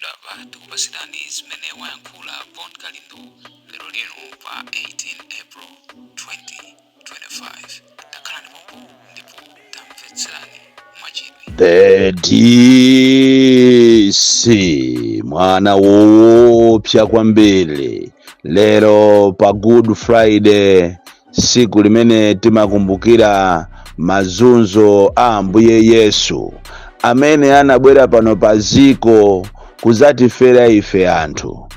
Chidava tukupasidani zimene wayankhula Bon Kalindo lero lino pa 18 April 2025. Takhalani pompo ndipo tamvetserani mwachidwi. TDC mwana woopsa kwambiri lero pa Good Friday, siku limene timakumbukira mazunzo a Ambuye Yesu amene anabwera pano pa dziko kuzatifera ife anthu,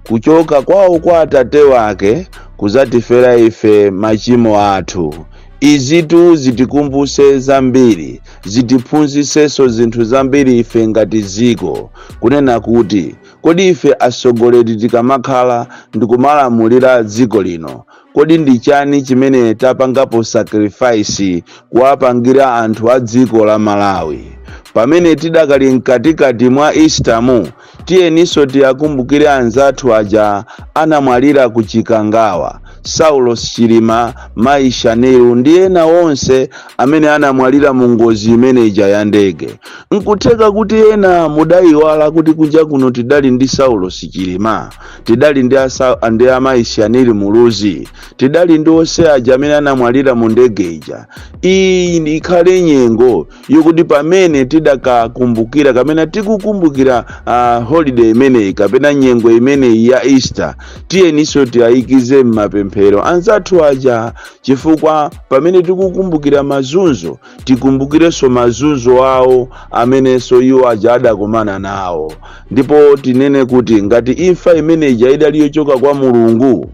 kuchoka kwawo kwa Atate wake kuzatifera ife machimo athu. Izitu zitikumbuse zambiri, zitiphunzisenso zinthu zambiri ife ngati dziko, kunena kuti kodi ife atsogoleri tikamakhala ndikumalamulira dziko lino, kodi ndi chani chimene tapangapo sacrifice kuwapangira anthu a dziko la Malawi? Pamene tidakali mkatikati mwa Easter tiyeninso tiyakumbukire anzathu aja anamwalira ku Chikangawa, Saulo Chilima, Mai Shaniru ndi ena onse amene anamwalira mu ngozi imene ija ya ndege. Nkutheka kuti ena mudayiwala kuti kunja kuno tidali ndi Saulo Chilima, tidali ndi Mai Shaniru muluzi, tidali ndi onse aja amene anamwalira mu ndege ija. Iyi ikhale nyengo yokuti pamene tidakakumbukira kapena tikukumbukira holiday imeneyi kapena nyengo imeneyi ya Easter, tiyeninso tiyayikize m'mapemphero anzathu aja, chifukwa pamene tikukumbukira mazunzo tikumbukirenso mazunzo awo amenenso iwo aja adakumana nawo. Ndipo tinene kuti ngati imfa imene ija idali yochoka kwa Mulungu,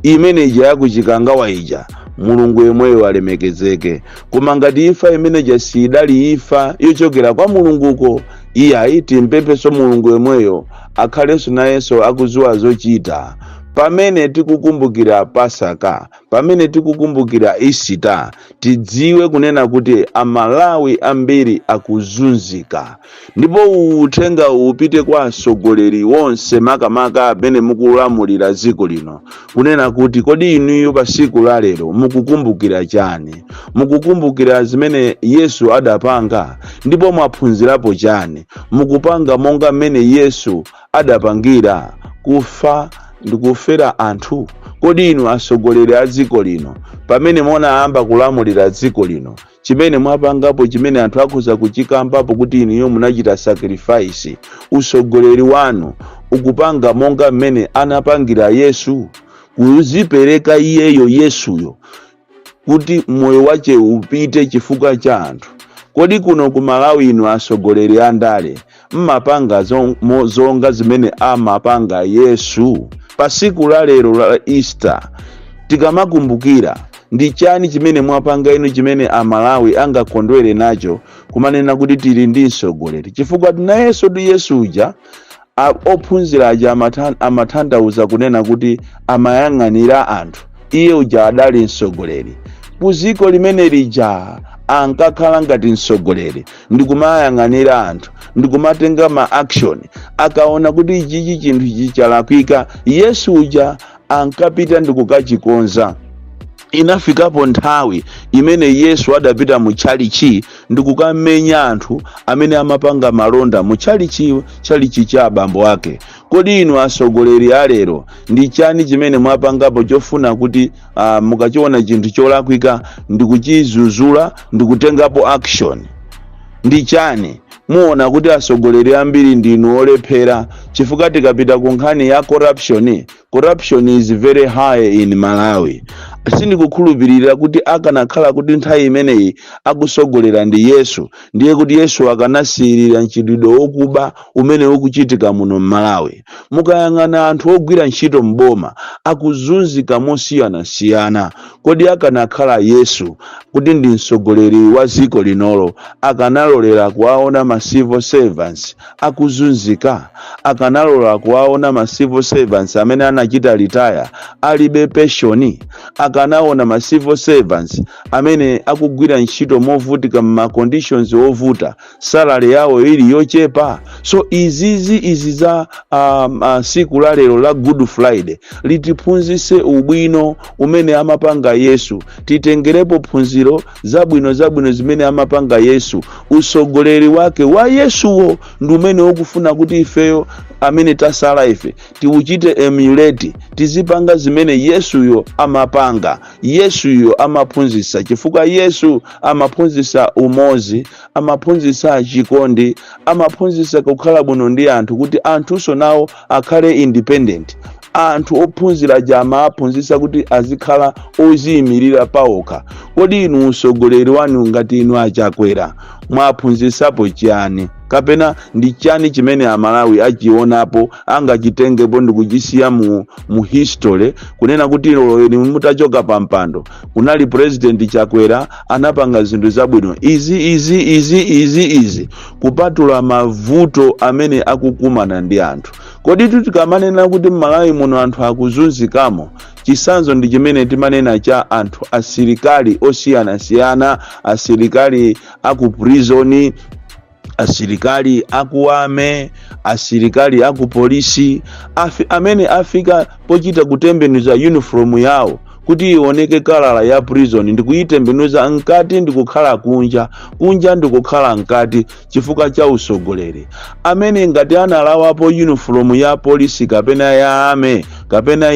imene ija ya ku Chikangawa ija, Mulungu yemweyo alemekezeke. Koma ngati imfa imene ija sidali imfa yochokera kwa Mulunguko, iyayi timpempheso Mulungu yemweyo akhalenso nayenso akudziwa zochita. Pamene tikukumbukira Pasaka, pamene tikukumbukira Easter, tidziwe kunena kuti Amalawi ambiri akuzunzika. Ndipo uthenga upite kwa atsogoleri wonse makamaka amene mukulamulira dziko lino, kunena kuti kodi inuyo pa siku la lero mukukumbukira chani? Mukukumbukira zimene Yesu adapanga ndipo mwaphunzirapo chani? Mukupanga monga mmene Yesu adapangira kufa ndikufera anthu? Kodi inu atsogoleri a dziko lino pamene munayamba kulamulira dziko lino, chimene mwapangapo chimene anthu akhoza kuchikambapo kuti inuyo munachita sacrifice, utsogoleri wanu ukupanga monga mmene anapangira Yesu, kuzipereka iyeyo Yesuyo kuti moyo wache upite chifukwa cha anthu? Kodi kuno ku Malawi inu atsogoleri a ndale mmapanga zonga zimene amapanga Yesu? Pa siku la lero la Easter tikamakumbukira, ndi chani chimene mwapanga inu chimene Amalawi angakondwere nacho kumanena kuti tili ndi mtsogoleri? Chifukwa nayenso ndi Yesu uja ophunzira aja amatanthauza kunena kuti amayang'anira anthu, iye uja adali mtsogoleri. Kuziko limene lija ankakhala ngati mtsogoleri, ndikumayang'anira anthu, ndikumatenga ma action. Akaona kuti ichi chinthu ichi chalakwika, Yesu uja ankapita ndikukachikonza. Inafikapo nthawi imene Yesu adapita mu chalichi ndikukamenya anthu amene amapanga malonda mu chalichi cha abambo ake. Kodi inu atsogoleri a lero ndi chani chimene mwapangapo chofuna kuti mukachiona chinthu cholakwika ndikuchizuzula ndikutengapo action? Ndi chani? Muona kuti atsogoleri ambiri ndinu olephera, chifukwa tikapita ku nkhani ya corruption is very high in Malawi. Sindikukhulupirira kuti akanakhala kuti nthawi imeneyi akusogolera ndi Yesu, ndiye kuti Yesu akanasiyirira mchitidwe wokuba umene ukuchitika muno Malawi. Mukayang'ana anthu ogwira ntchito mboma akuzunzika mosiyanasiyana. Kodi akanakhala Yesu kuti ndi mtsogoleri wa dziko linolo, akanalolera kuwaona ma civil servants akuzunzika? Akanalolera kuwaona ma civil servants amene anachita retire alibe pension? akanaona ma civil servants amene akugwira ntchito movutika ma conditions ovuta, salary yawo ili yochepa. So izi za siku la lero la Good Friday litiphunzise ubwino umene amapanga Yesu, titengerepo phunziro zabwino zimene amapanga Yesu. Usogoleri wake wa Yesuwo ndi umene ukufuna kuti ifeyo amene tasala ife tiuchite emulate, tizipanga zimene Yesuyo amapanga. Yesuyo amaphunzisa, chifukwa Yesu amaphunzisa umozi, amaphunzisa chikondi, amaphunzisa kukhala bwino ndi anthu, kuti anthuso nawo akhale independent. Anthu ophunzira jama aphunzisa kuti azikhala oziyimirira paokha. Kodi inu usogoleri wanu ngati inu achakwera mwaphunzisapo chani? Kapena ndi chani chimene Amalawi achionapo angachitengepo ndi kuchisiya mu history, kunena kuti lero mutachoka pa mpando kunali president Chakwera anapanga zinthu zabwino izi kupatula mavuto amene akukumana ndi anthu. Kodi tikamanena kuti Malawi muno anthu akuzunzikamo, chisanzo ndi chimene timanena cha anthu asilikali osiyana-siyana, asilikali aku prison, asilikali akuame, asilikali aku polisi, amene afika pochita kutembenuza uniform yawo kuti ioneke kalala ya prison, ndikuyitembenuza nkati ndikukhala kunja ndikukhala nkati, chifukwa cha usogoleri. Amene ngati analawapo uniform ya polisi kapena ya ame kapena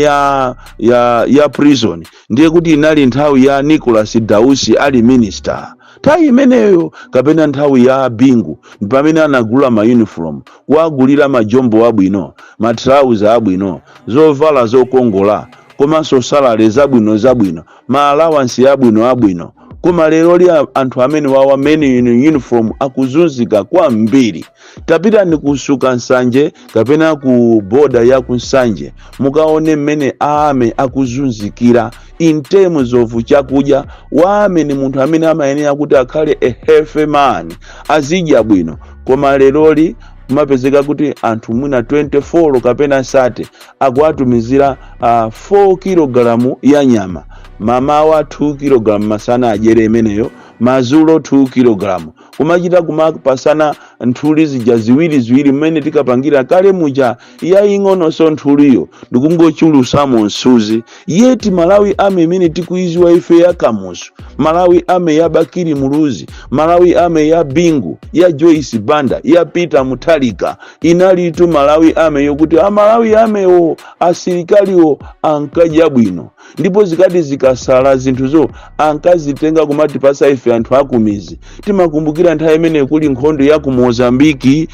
ya prison, ndiye kuti inali nthawi ya Nicholas Dausi ali minister. Nthawi imeneyo kapena nthawi ya Bingu pamene anagula ma uniform, wagulira majombo abwino, matrauza abwino, zovala zokongola, komanso salary zabwino, ma allowance abwino. Koma lero li anthu amene wawa many uniform akuzunzika kwambiri. Tapita ni kusuka Nsanje kapena ku border ya ku Nsanje, mukaone mmene ame akuzunzikira in terms of chakudya. Wame ni munthu amene amayenera kuti akhale a healthy man, azidya bwino. Koma lero li mapezeka kuti anthu mwina 24 kapena 30 akuatumizira 4 kg ya nyama, mamawa 2 kg masana ajere imeneyo, mazulo 2 kg. Kumachita kumapasana nthuli zija ziwiri mmene tikapangira kale muja ya ing'ono so nthuliyo ndikungochulusa mu nsuzi. Yeti Malawi ame imene tikuiziwa ife ya Kamuzu, Malawi ame ya Bakiri Muluzi, Malawi ame ya Bingu, ya Joyce Banda, ya Peter Muthalika, inalitu Malawi ame yokuti Malawi ame o asilikali o ankadya bwino, ndipo zikati zikasala zinthuzo ankazitenga kumatipasa ife anthu akumizi. Timakumbukira nthawi imene kuli nkhondo ya ku Mozambiki,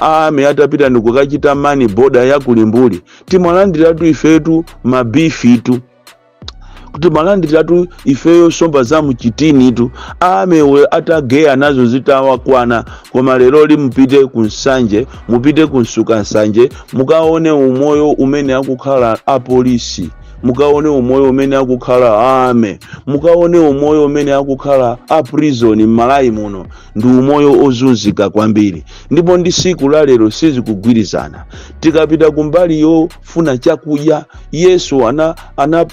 ame atapita ndikukachita mani border ya kulimbuli, timalandiratu ifetu mabifitu, kuti malandiratu ifeyo somba za mchitini tu, amewe atageya nazo zitawakwana. Koma lero li mupite ku Nsanje, mupite kunsuka Nsanje, mukaone umoyo umene akukhala apolisi, mukaone umoyo umene akukhala ame, mukaone umoyo umene akukhala a prison Malawi muno, ndi umoyo ozunzika kwambiri. Ndipo ndi siku la lero sizikugwirizana. Tikapita kumbali yofuna chakudya, Yesu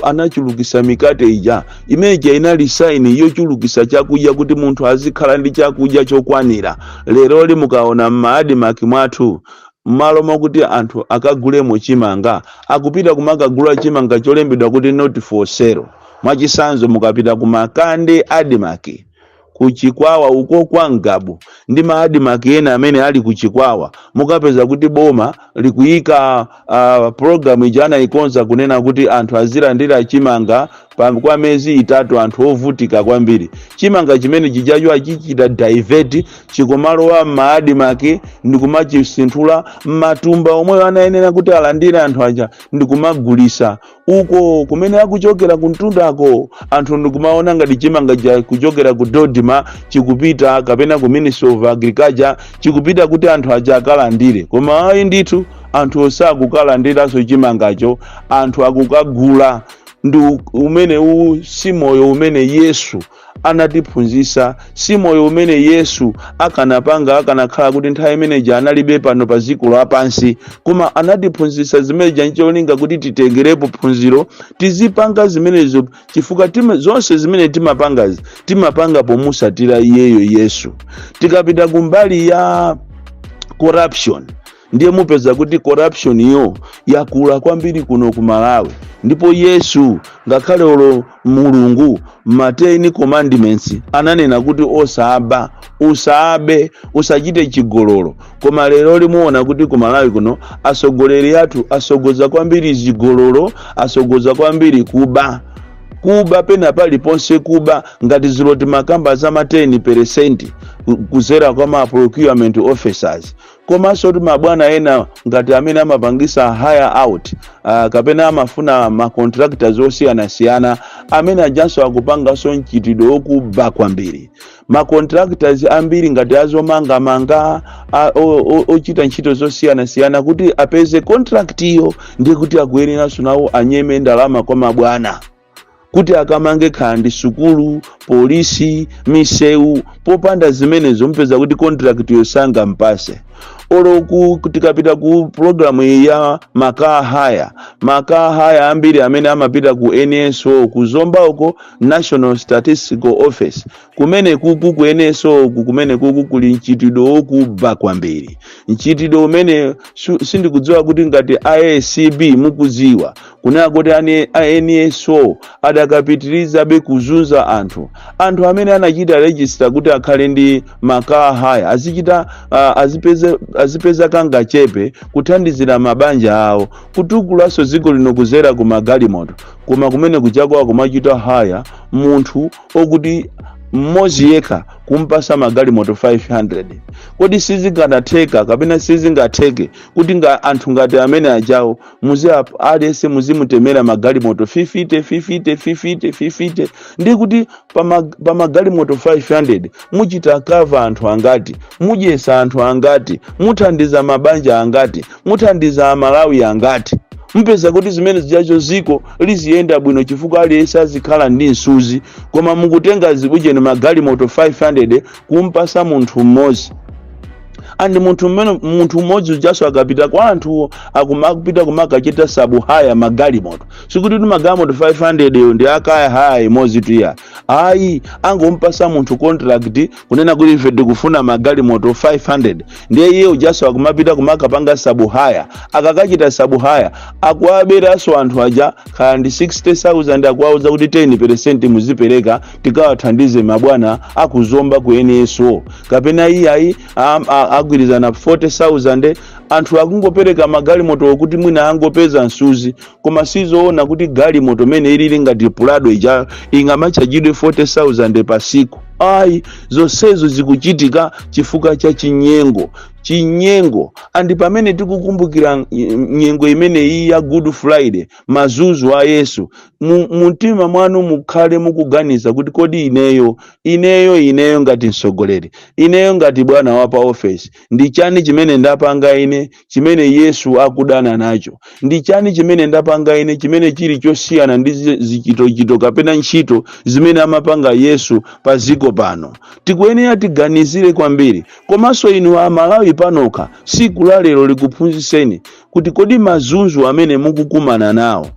anachulukisa mikate ija, imeja inali saini yochulukisa chakudya kuti munthu azikhala ndi chakudya chokwanira. Lero li mukaona m'maadi maki mwathu, malo makuti anthu akagulemo chimanga, akupita kumakagula chimanga cholembedwa kuti not for sale. Mwachisanzo mukapita kumakande adimaki kuchikwawa uko kwa Ngabu, ndi maadimaki ena amene ali kuchikwawa, mukapeza kuti boma likuyika program ijana ikonza kunena kuti anthu azilandira chimanga kwa mezi 3, anthu ovutika kwambiri. Chimanga chimene chijacho achichita divert chikomalo wa maadimaki ndikumachisinthula matumba omwe anayenera kuti alandire anthu aja ndikumagulisa uko kumene akuchokera kuntundako. Anthu ndikumaona ngati chimanga cha kuchokera ku Dodima chikupita kapena ku Ministry of Agriculture chikupita kuti anthu aja akalandire. Koma ayi ndithu anthu osakukalandiraso chimangacho, anthu akukagula. ndi umene si moyo umene Yesu anatiphunzitsa, si moyo umene Yesu akanakhala kuti nthawi imeneyi analibe pano pa dziko lapansi, koma anatiphunzitsa zimene ncholinga kuti titengerepo phunziro tizipanga zimenezo, chifukwa zonse zimene timapanga pomutsatira iyeyo Yesu. Tikapita kumbali ya corruption, ndiye mupeza kuti corruption iyo yakula kwambiri kuno ku Malawi, ndipo Yesu ngakhale olo Mulungu ma10 commandments ananena kuti osaba, usabe, usachite chigololo. Koma lero limuona kuti ku Malawi kuno asogoleri athu asogoza kwambiri zigololo, asogoza kwambiri kuba pena paliponse kuba, ngati ziloti makamba za 10% kuzera kwa ma procurement officers. Komanso kuti mabwana ena ngati amene amapangisa hire out, kapena amafuna ma contractors osiyana amene ajanso akupangaso mchitidwe wokuba kwambiri. Ma contractors ambiri ngati azomanga ochita ntchito zosiyana kuti apeze contract iyo, ndiye kuti akuyeneranso nawo anyeme ndalama kwa mabwana kuti akamange khandi sukulu, polisi, misewu, popanda zimenezo mpeza kuti contract yosanga mpase. Olo tikapita ku programu ya makaa haya ambiri amene amapita ku NSO kuzomba uko National Statistical Office, kumene ku NSO kumene kuli mchitidwe wokuba kwambiri. Mchitidwe umene sindikudziwa kuti ngati IACB mukuziwa, kunena kuti NSO adakapitiriza be kuzunza anthu amene anachita register kuti akhale ndi makaa haya, azipeza kanga chepe kuthandizira mabanja awo, kutukulaso dziko lino kuzera ku magalimoto, koma kumene kuchakwa kumachita haya munthu okuti mmodzi yekha kumpasa magalimoto 500. Kodi sizinganatheka kapena sizingatheke kuti anthu ngati amene ajawo aliyense muzimutemera magalimoto 50 ndi kuti pa magalimoto 500 muchita cover anthu angati, mudyesa anthu angati, muthandiza mabanja angati, muthandiza amalawi angati. Mpeza kuti zimene zijacho ziko liziyenda bwino chifukwa aliyense azikhala ndi nsuzi, koma mukutenga zibujeni magalimoto 500 kumpasa munthu mmodzi. Andi munthu mmodzi ujaso akapita kwa anthu akumapita kumakachita sabu haya magalimoto, sikuti magalimoto 500 yo ndi akaya haya imodzi tuya. Ayi, angompasa munthu contract kunena kuti ife tikufuna magalimoto 500, ndiye iye ujaso akumapita kumakapanga sabu haya. Akakachita sabu haya akuaberaso anthu aja khala ndi 60,000 akuauza kuti 10% muzipereka tikawathandize mabwana akuzomba ku NSO, kapena iyayi agwirizana 40,000 anthu akungopereka magalimoto okuti mwina angopeza nsuzi, koma sizoona kuti galimoto mene ilili ngati Prado ija ingamachajidwe 40,000 pa siku. Ayi, zonsezo zikuchitika chifukwa cha chinyengo. Andi pamene tikukumbukira nyengo imene iyi ya Good Friday, mazunzo a Yesu, mumtima mwanu mukhale mukuganiza kuti kodi ineyo ngati msogoleri, ineyo ngati bwana wa pa office, ndi chani chimene ndapanga ine chimene Yesu akudana nacho? Ndi chani chimene ndapanga ine chimene chili chosiyana ndi zichito kapena ntchito zimene amapanga Yesu pa ziko pano? Tikuyenera tiganizire kwambiri. Komanso inu amalawi panoka siku la lero likuphunzitseni kuti kodi mazunzo amene mukukumana nawo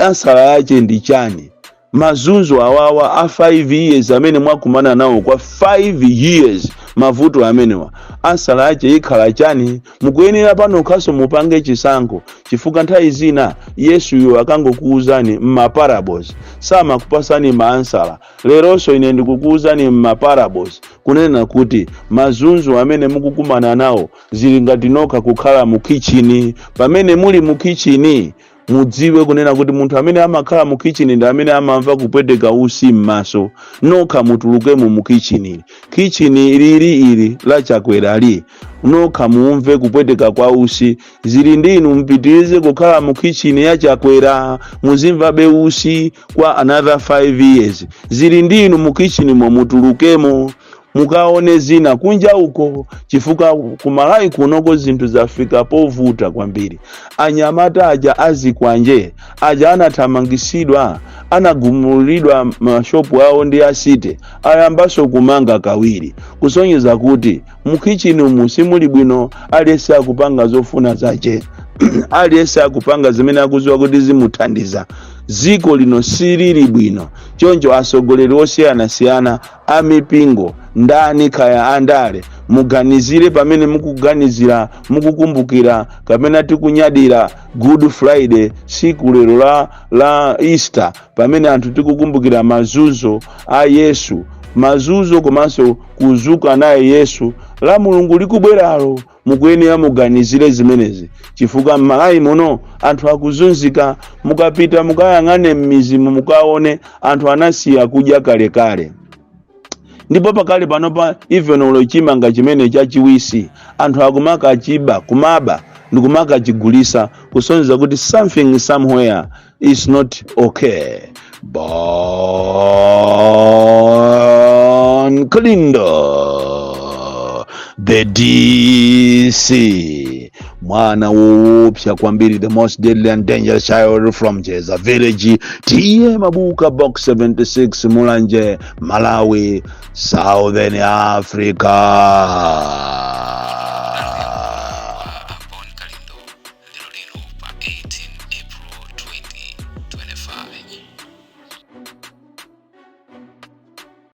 ansala yake ndi chani? Mazunzo awawa a 5 years amene mwakumana nawo kwa 5 years, mavuto amenewa ansala yake ikhala chani? Mukuyenera pano kaso mupange chisankho, chifukwa nthawi zina Yesu yo akangokuuzani m'maparables, samakupasani maansala. Leronso ine ndikukuuzani m'maparables kunena kuti mazunzo amene mukukumana nawo zili ngati nokha kukhala mu kitchen. Pamene muli mu kitchen mudziwe kunena kuti munthu amene amakhala mu kitchen ndi amene amamva kupweteka usi m'maso. Nokha mutulukemo mu kitchen. Kitchen ili la chakwerali, nokha muumve kupweteka kwa usi. Zili ndinu mpitirize kukhala mu kitchen ya chakwera, muzimva be usi kwa another 5 years. Zili ndinu mu kitchen mutulukemo. mukaone zina kunja uko, chifuka kumalawi kunoko zinthu zafika povuta kwambiri. Anyamata aja azikwanje aja anathamangisidwa, anagumulidwa mashopu awo ndi asite, ayambaso kumanga kawiri, kusonyeza kuti mukichini umu simuli bwino, aliyense akupanga zofuna zache aliyense akupanga zimene akuziwa kuti zimuthandiza. Ziko lino silili bwino, choncho asogoleri osiyanasiyana amipingo ndani kaya andale, muganizire pamene mukuganizira, mukukumbukira kapena tikunyadira Good Friday, siku lero la Easter, pamene anthu tikukumbukira mazunzo a Yesu, mazunzo komanso kuzuka naye Yesu, la Mulungu likubweralo. Mukuyenera muganizire zimenezi, chifukwa m'Malawi muno anthu akuzunzika. Mukapita mukayang'ane m'mizimu mukaone anthu anasiya kudya kale. Ndipo pakale panopa even ulo chimanga chimene chachiwisi anthu akumaka achiba kumaba ndikumaka chigulisa, kusonyeza kuti something somewhere is not okay. Bon Klindo, the DC, mwana woopsa kwambiri, the most deadly and dangerous child from Jeza Village, TM Mabuka, box 76, Mulanje, Malawi, Southern Africa.